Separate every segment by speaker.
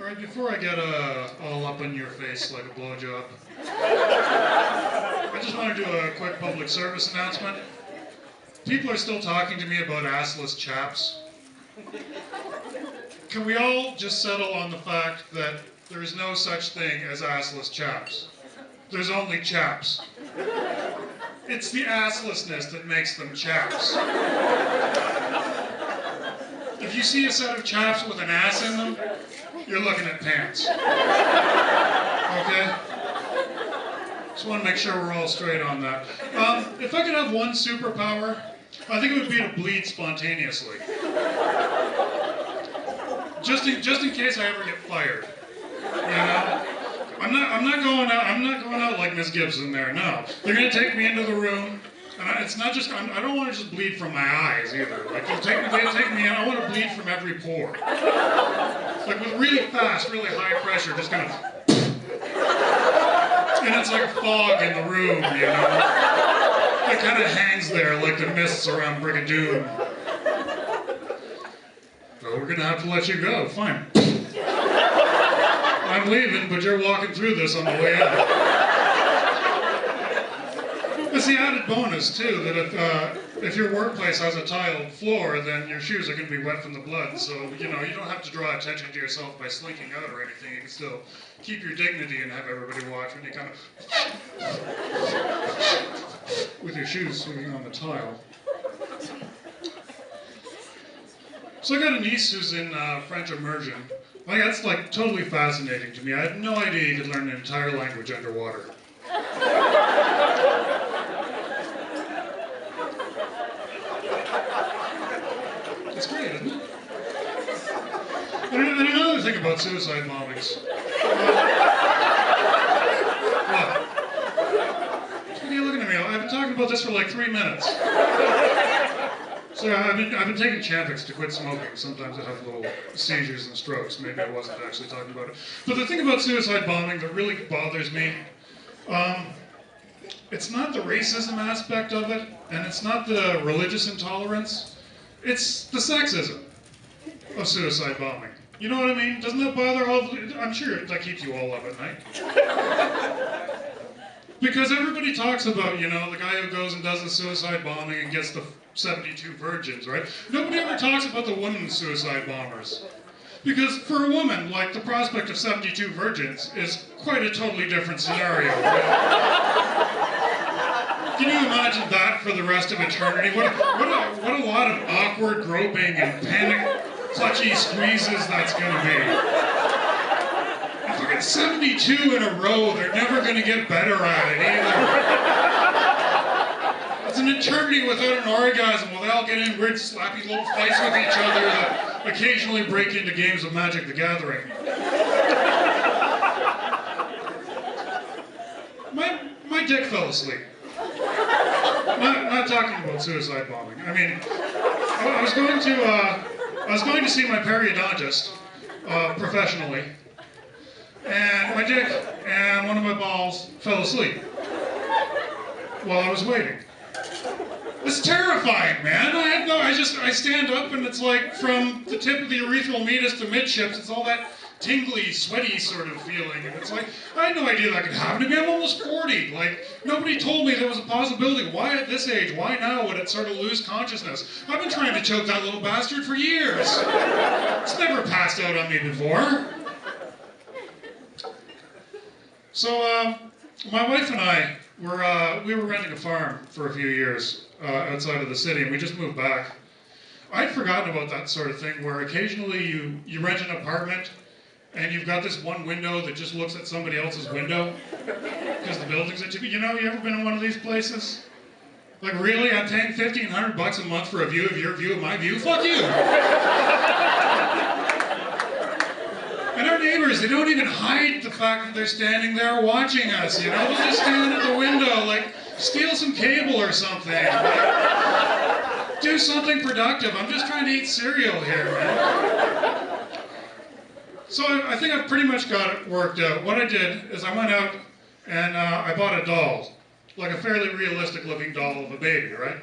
Speaker 1: Right before I get all up in your face like a blowjob, I just want to do a quick public service announcement. People are still talking to me about assless chaps. Can we all just settle on the fact that there is no such thing as assless chaps? There's only chaps. It's the asslessness that makes them chaps. If you see a set of chaps with an ass in them, you're looking at pants. Okay? Just want to make sure we're all straight on that. If I could have one superpower, I think it would be to bleed spontaneously. Just in case I ever get fired. You know? I'm not going out like Miss Gibson there, no. They're gonna take me into the room, and it's not just, I don't want to just bleed from my eyes either. Like, they'll take me in, I want to bleed from every pore. Like with really fast, really high pressure, just kind of, and it's like a fog in the room, you know? It kind of hangs there like the mists around Brigadoon. So we're gonna have to let you go, fine. I'm leaving, but you're walking through this on the way out. It's the added bonus, too, that if your workplace has a tiled floor, then your shoes are going to be wet from the blood. So, you know, you don't have to draw attention to yourself by slinking out or anything. You can still keep your dignity and have everybody watch when you kind of with your shoes swinging on the tile. So I got a niece who's in French Immersion. Like, that's like totally fascinating to me. I had no idea you could learn an entire language underwater. It's great, isn't it? And another thing about suicide bombings. What? What are you looking at me? I've been talking about this for like 3 minutes. So I've been taking Chantix to quit smoking. Sometimes I have little seizures and strokes. Maybe I wasn't actually talking about it. But the thing about suicide bombing that really bothers me, it's not the racism aspect of it, and it's not the religious intolerance. It's the sexism of suicide bombing. You know what I mean? Doesn't that bother all of you? I'm sure that keeps you all up at night. Because everybody talks about, you know, the guy who goes and does the suicide bombing and gets the 72 virgins, right? Nobody ever talks about the women suicide bombers. Because for a woman, like, the prospect of 72 virgins is quite a totally different scenario, right? Can you imagine that for the rest of eternity? What a lot of awkward groping and panic, clutchy squeezes that's gonna be. If we get 72 in a row, they're never gonna get better at it either. It's an eternity without an orgasm while they all get in weird slappy little fights with each other that occasionally break into games of Magic the Gathering. My dick fell asleep. Not talking about suicide bombing. I mean, I was going to see my periodontist professionally, and my dick and one of my balls fell asleep while I was waiting. It's terrifying, man. I stand up and it's like from the tip of the urethral meatus to midships, it's all that tingly, sweaty sort of feeling. And it's like, I had no idea that could happen to me. I'm almost 40. Like, nobody told me there was a possibility. Why at this age? Why now would it sort of lose consciousness? I've been trying to choke that little bastard for years. It's never passed out on me before. So, my wife and I we were renting a farm for a few years outside of the city, and we just moved back. I'd forgotten about that sort of thing where occasionally you rent an apartment and you've got this one window that just looks at somebody else's window because the buildings are too big. You know, you ever been in one of these places? Like, really? I'm paying $1,500 a month for a view of your view of my view? Fuck you! And our neighbors, they don't even hide the fact that they're standing there watching us, you know? They'll just stand at the window, like, steal some cable or something. Like, do something productive. I'm just trying to eat cereal here, man. So I think I've pretty much got it worked out. What I did is I went out and I bought a doll, like a fairly realistic looking doll of a baby, right?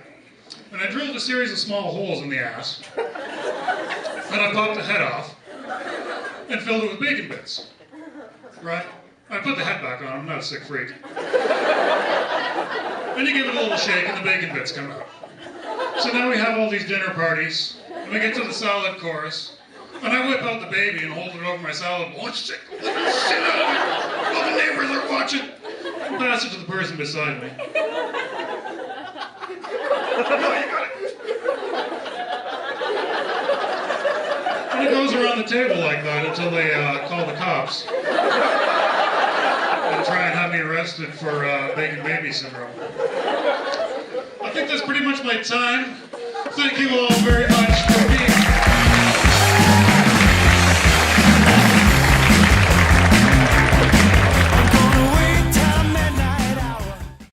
Speaker 1: And I drilled a series of small holes in the ass, and I popped the head off. and filled it with bacon bits. Right? I put the head back on, I'm not a sick freak. Then you give it a little shake and the bacon bits come out. So now we have all these dinner parties, and we get to the salad course, and I whip out the baby and hold it over my salad bowl. Shit out of it. All the neighbors are watching. And pass it to the person beside me. No, you got it. And it goes around the table like that until they call the cops. And try and have me arrested for bacon baby syndrome. I think that's pretty much my time. Thank you all very much for being here.